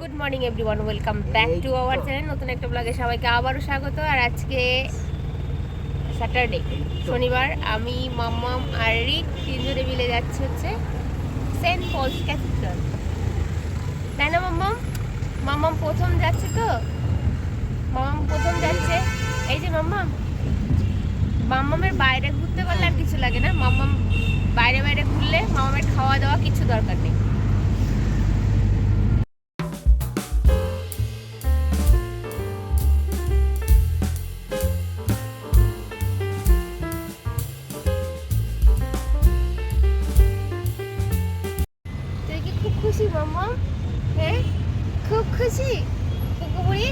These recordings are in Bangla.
Good morning everyone, welcome back to our channel. নতুন একটা ব্লগে সবাইকে আবারও স্বাগত। আর আজকে স্যাটারডে, শনিবার। আমি মাম্মাম আর রিক তিনজনে মিলে যাচ্ছি হচ্ছে সেন্ট পলস ক্যাথিড্রাল। তাই না মাম্মাম? মাম্মাম প্রথম যাচ্ছে তো, মাম্মাম প্রথম যাচ্ছে। এই যে মাম্মাম, মাম্মামের বাইরে ঘুরতে পারলে আর কিছু লাগে না। মাম্মাম বাইরে বাইরে ঘুরলে মাম্মামের খাওয়া দাওয়া কিছু দরকার নেই। তুই কি খুব খুশি মাম্মাম? হ্যাঁ, খুব খুশি কুকুবুড়ি।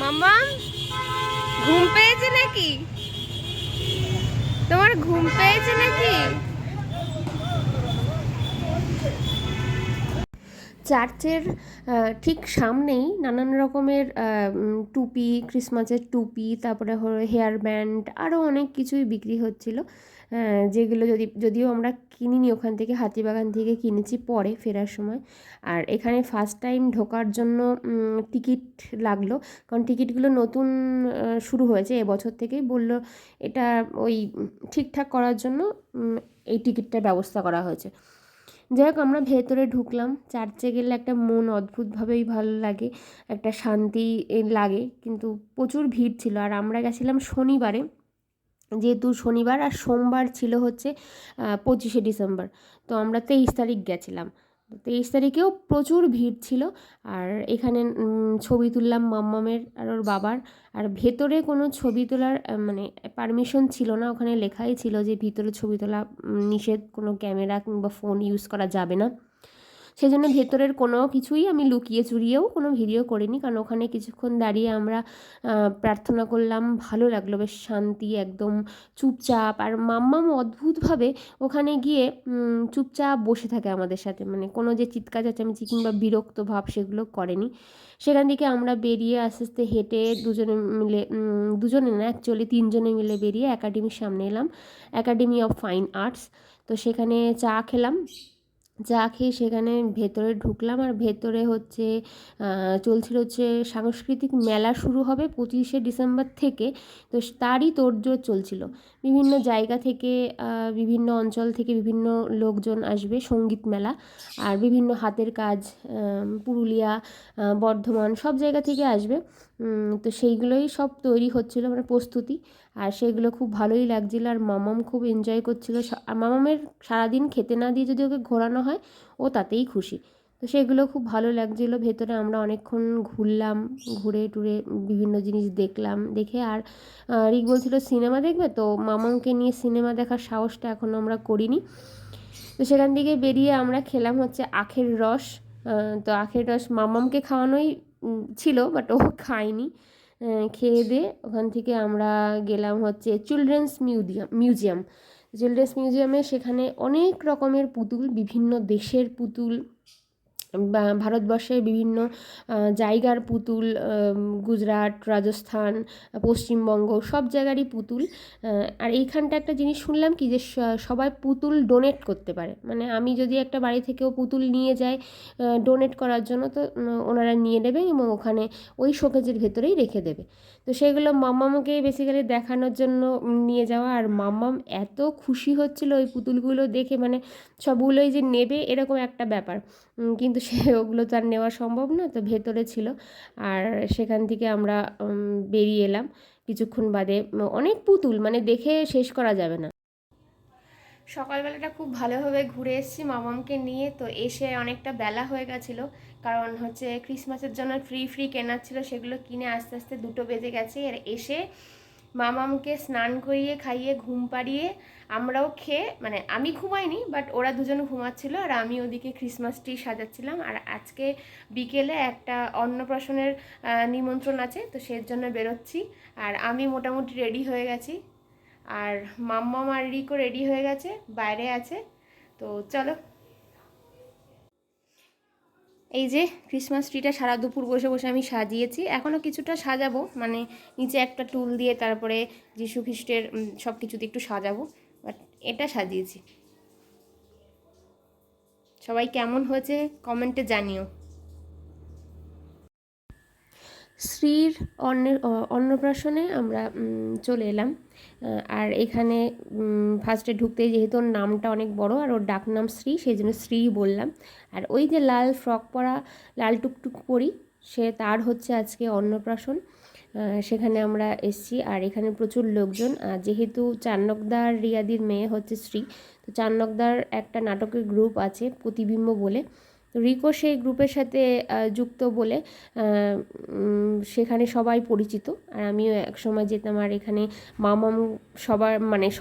মাম্মাম ঘুম পেয়েছে নাকি? তোমার ঘুম পেয়েছে নাকি? চার্চের ঠিক সামনেই নানান রকমের টুপি, ক্রিসমাসের টুপি, তারপরে হেয়ার ব্যান্ড, আরও অনেক কিছুই বিক্রি হচ্ছিল, যেগুলো যদিও আমরা কিনিনি ওখান থেকে, হাতিবাগান থেকে কিনেছি পরে ফেরার সময়। আর এখানে ফার্স্ট টাইম ঢোকার জন্য টিকিট লাগলো, কারণ টিকিটগুলো নতুন শুরু হয়েছে এবছর থেকেই। বললো এটা ওই ঠিকঠাক করার জন্য এই টিকিটটার ব্যবস্থা করা হয়েছে। যাই হোক, আমরা ভেতরে ঢুকলাম। চার্চে গেলে একটা মন অদ্ভুতভাবেই ভালো লাগে, একটা শান্তি লাগে, কিন্তু প্রচুর ভিড় ছিল। আর আমরা গেছিলাম শনিবারে, যেহেতু শনিবার আর সোমবার ছিল হচ্ছে 25শে ডিসেম্বর। তো আমরা 23 তারিখ গেছিলাম। 23 তারিখেও প্রচুর ভিড় ছিল। আর এখানে ছবি তুললাম মাম্মামের আর ওর বাবার। আর ভেতরে কোনো ছবি তোলার মানে পারমিশন ছিল না, ওখানে লেখাই ছিল যে ভিতরে ছবি তোলা নিষেধ, কোনো ক্যামেরা কিংবা ফোন ইউজ করা যাবে না। সেই জন্য ভেতরের কোনো কিছুই আমি লুকিয়ে চুরিয়েও কোনো ভিডিও করিনি, কারণ ওখানে কিছুক্ষণ দাঁড়িয়ে আমরা প্রার্থনা করলাম। ভালো লাগলো, বেশ শান্তি, একদম চুপচাপ। আর মাম্মাম অদ্ভুতভাবে ওখানে গিয়ে চুপচাপ বসে থাকে আমাদের সাথে, মানে কোনো যে চিৎকার চেঁচামেচি কিংবা বিরক্ত ভাব সেগুলো করেনি। সেখান থেকে আমরা বেরিয়ে আস্তে আস্তে হেঁটে দুজনে মিলে, দুজনে না অ্যাকচুয়ালি তিনজনে মিলে বেরিয়ে একাডেমির সামনে এলাম, একাডেমি অফ ফাইন আর্টস। তো সেখানে চা খেলাম, চা খেয়ে সেখানে ভেতরে ঢুকলাম। আর ভেতরে হচ্ছে চলছিল হচ্ছে সাংস্কৃতিক মেলা, শুরু হবে 25শে ডিসেম্বর থেকে। তো তারই তোড়জোড় চলছিল, বিভিন্ন জায়গা থেকে, বিভিন্ন অঞ্চল থেকে বিভিন্ন লোকজন আসবে, সঙ্গীত মেলা। আর বিভিন্ন হাতের কাজ, পুরুলিয়া, বর্ধমান, সব জায়গা থেকে আসবে। তো সেইগুলোই সব তৈরি হচ্ছিলো, মানে প্রস্তুতি। আর সেগুলো খুব ভালোই লাগছিলো। আর মামাম খুব এনজয় করছিলো। মামামের সারাদিন খেতে না দিয়ে যদি ওকে ঘোরানো হয়, ও তাতেই খুশি। তো সেগুলো খুব ভালো লাগছিলো। ভেতরে আমরা অনেকক্ষণ ঘুরলাম, ঘুরে টুরে বিভিন্ন জিনিস দেখলাম। দেখে আর রিক বলছিল সিনেমা দেখবে, তো মামামকে নিয়ে সিনেমা দেখার সাহসটা এখনও আমরা করিনি। তো সেখান থেকে বেরিয়ে আমরা খেলাম হচ্ছে আখের রস। তো আখের রস মামামকে খাওয়ানোই ছিল, বাট ও খায়নি। খেয়ে দিয়ে ওখান থেকে আমরা গেলাম হচ্ছে চিলড্রেন্স মিউজিয়ামে। সেখানে অনেক রকমের পুতুল, বিভিন্ন দেশের পুতুল, ভারতবর্ষের বিভিন্ন জায়গার পুতুল, গুজরাট, রাজস্থান, পশ্চিমবঙ্গ, সব জায়গারই পুতুল। আর এইখানটা একটা জিনিস শুনলাম কি, যে সবাই পুতুল ডোনেট করতে পারে, মানে আমি যদি একটা বাড়ি থেকেও পুতুল নিয়ে যাই ডোনেট করার জন্য, তো ওনারা নিয়ে নেবে এবং ওখানে ওই শোকেজের ভেতরেই রেখে দেবে। তো সেগুলো মাম্মামকে বেসিক্যালি দেখানোর জন্য নিয়ে যাওয়া। আর মাম্মাম এত খুশি হচ্ছিল ওই পুতুলগুলো দেখে, মানে সবগুলোই যে নেবে এরকম একটা ব্যাপার। কিন্তু ওগুলো তো আর নেওয়া সম্ভব না, তো ভেতরে ছিল। আর সেখান থেকে আমরা বেরিয়ে এলাম কিছুক্ষণ বাদে। অনেক পুতুল, মানে দেখে শেষ করা যাবে না। সকালবেলাটা খুব ভালোভাবে ঘুরে এসেছি মামামকে নিয়ে। তো এসে অনেকটা বেলা হয়ে গেছিলো, কারণ হচ্ছে ক্রিসমাসের জন্য ফ্রি কেনার ছিল, সেগুলো কিনে আস্তে আস্তে 2টো বেজে গেছে। আর এসে মামামকে স্নান করিয়ে খাইয়ে ঘুম পাড়িয়ে আমরাও খেয়ে, মানে আমি ঘুমাইনি, বাট ওরা দুজন ঘুমাচ্ছিল আর আমি ওদিকে ক্রিসমাস ট্রি সাজাচ্ছিলাম। আর আজকে বিকেলে একটা অন্নপ্রাশনের নিমন্ত্রণ আছে, তো সের জন্য বেরোচ্ছি। আর আমি মোটামুটি রেডি হয়ে গেছি, আর মাম্মাম আর রিকও রেডি হয়ে গেছে, বাইরে আছে। তো চলো। এই যে ক্রিসমাস ট্রিটা সারা দুপুর বসে বসে আমি সাজিয়েছি, এখনও কিছুটা সাজাবো, মানে নিচে একটা টুল দিয়ে তারপরে যীশু খ্রিস্টের সব কিছুতে একটু সাজাবো, বাট এটা সাজিয়েছি। সবাই কেমন হয়েছে কমেন্টে জানিও। শ্রীর অন্নপ্রাশনে আমরা চলে এলাম। আর এখানে ফার্স্টে ঢুকতেই যেহেতু ওর নামটা অনেক বড় আর ওর ডাকনাম শ্রী, সেই জন্য শ্রী বললাম। আর ওই যে লাল ফ্রক পরা, লাল টুকটুক পরি, তার হচ্ছে আজকে অন্নপ্রাশন। সেখানে আমরা এসছি। আর এখানে প্রচুর লোকজন, যেহেতু চান্নকদার রিয়াদির মেয়ে হচ্ছে শ্রী, তো চান্নকদার একটা নাটকের গ্রুপ আছে প্রতিবিম্ব বলে, তো রিকো সেই গ্রুপের সাথে যুক্ত বলে সেখানে সবাই পরিচিত। আর আমিও এক সময় যেতাম। আর এখানে মামাম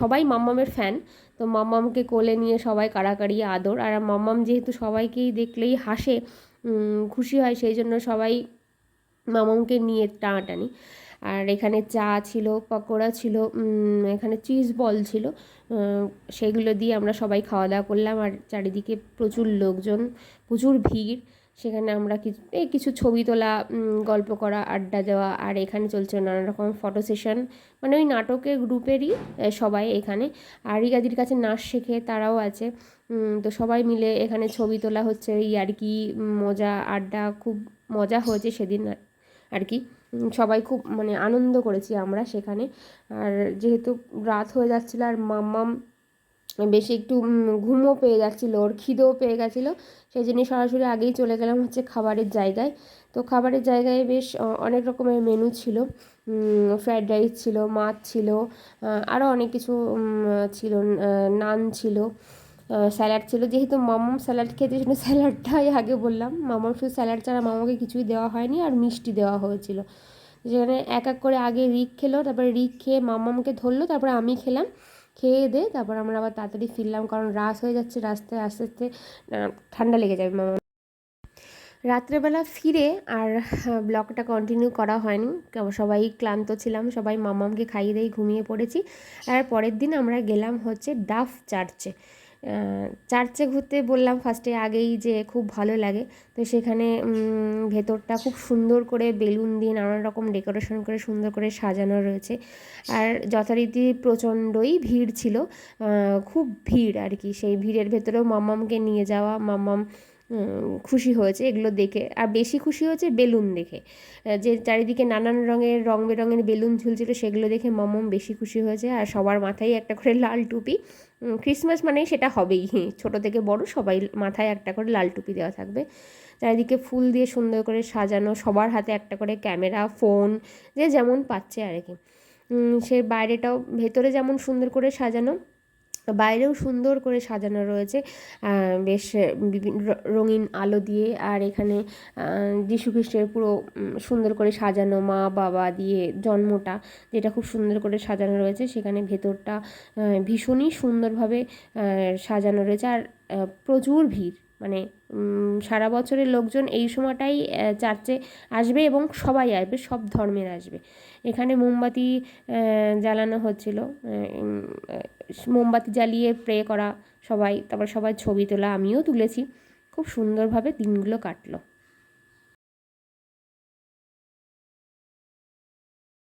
সবাই মাম্মামের ফ্যান, তো মাম্মামকে কোলে নিয়ে সবাই কাড়াকাড়ি আদর। আর মাম্মাম যেহেতু সবাইকেই দেখলেই হাসে, খুশি হয়, সেই জন্য সবাই মামামকে নিয়ে টানাটানি। আর এখানে চা ছিল, পকোড়া ছিল, এখানে চিজ বল ছিল, সেগুলো দিয়ে আমরা সবাই খাওয়া দাওয়া করলাম। আর চারিদিকে প্রচুর লোকজন, প্রচুর ভিড়। সেখানে আমরা কিছু ছবি তোলা, গল্প করা, আড্ডা দেওয়া। আর এখানে চলছে নানা রকম ফটো সেশন, মানে ওই নাটকের গ্রুপেরই সবাই এখানে। আর রিগাদির কাছে নাচ শেখে, তারাও আছে। তো সবাই মিলে এখানে ছবি তোলা হচ্ছে, আর কি মজা আড্ডা, খুব মজা হয়েছে সেদিন আর কি। সবাই খুব মানে আনন্দ করেছি আমরা সেখানে। আর যেহেতু রাত হয়ে যাচ্ছিলো আর মাম্মাম বেশি একটু ঘুমও পেয়ে যাচ্ছিলো, ওর খিদেও পেয়ে গেছিলো, সেই জন্য সরাসরি আগেই চলে গেলাম হচ্ছে খাবারের জায়গায়। তো খাবারের জায়গায় বেশ অনেক রকমের মেনু ছিল, ফ্রায়েড রাইস ছিল, মাছ ছিল, আরও অনেক কিছু ছিল, নান ছিল, স্যালাড ছিল। যেহেতু মামাম স্যালাড খেতে, সেজন্য স্যালাডটাই আগে বললাম। মামাম শুধু স্যালাড ছাড়া মামাকে কিছুই দেওয়া হয়নি, আর মিষ্টি দেওয়া হয়েছিল। যেখানে এক এক করে আগে রিক খেলো, তারপরে রিক খেয়ে মামামকে ধরলো, তারপরে আমি খেলাম। খেয়ে দে তারপর আমরা আবার তাড়াতাড়ি ফিরলাম, কারণ রাত হয়ে যাচ্ছে, রাস্তায় আস্তে আস্তে ঠান্ডা লেগে যাবে মামা। রাত্রেবেলা ফিরে আর ব্লগটা কন্টিনিউ করা হয়নি, সবাই ক্লান্ত ছিলাম, সবাই মামামকে খাইয়ে দিয়ে ঘুমিয়ে পড়েছি। আর পরের দিন আমরা গেলাম হচ্ছে ডাফ চার্চে। চার্চে ঘুরতে বললাম ফার্স্টে আগেই যে খুব ভালো লাগে, তো সেখানে ভেতরটা খুব সুন্দর করে বেলুন দিয়ে নানান রকম ডেকোরেশন করে সুন্দর করে সাজানো রয়েছে। আর যথারীতি প্রচণ্ডই ভিড় ছিল, খুব ভিড় আর কি। সেই ভিড়ের ভেতরেও মাম্মামকে নিয়ে যাওয়া, মাম্মাম খুশি হয়েছে এগুলো দেখে। আর বেশি খুশি হয়েছে বেলুন দেখে, যে চারিদিকে নানান রঙের রং বেরঙের বেলুন ঝুলছিল, সেগুলো দেখে মাম্মাম বেশি খুশি হয়েছে। আর সবার মাথায় একটা করে লাল টুপি, ক্রিসমাস মানেই সেটা হবেই, ছোটো থেকে বড় সবাই মাথায় একটা করে লাল টুপি দেওয়া থাকবে। চারিদিকে ফুল দিয়ে সুন্দর করে সাজানো, সবার হাতে একটা করে ক্যামেরা, ফোন, যে যেমন পাচ্ছে আর কি। সে বাইরেটাও, ভেতরে যেমন সুন্দর করে সাজানো, বাইরেও সুন্দর করে সাজানো রয়েছে, বেশ বিভিন্ন রঙিন আলো দিয়ে। আর এখানে যীশু খ্রিস্টের পুরো সুন্দর করে সাজানো, মা বাবা দিয়ে জন্মটা, যেটা খুব সুন্দর করে সাজানো রয়েছে। সেখানে ভেতরটা ভীষণই সুন্দরভাবে সাজানো রয়েছে। আর প্রচুর ভিড়, মানে সারা বছরের লোকজন এই সময়টাই চার্চে আসবে, এবং সবাই আসবে, সব ধর্মের আসবে। এখানে মোমবাতি জ্বালানো হচ্ছিল, মোমবাতি জ্বালিয়ে প্রে করা সবাই, তারপর সবাই ছবি তোলা, আমিও তুলেছি। খুব সুন্দরভাবে দিনগুলো কাটলো।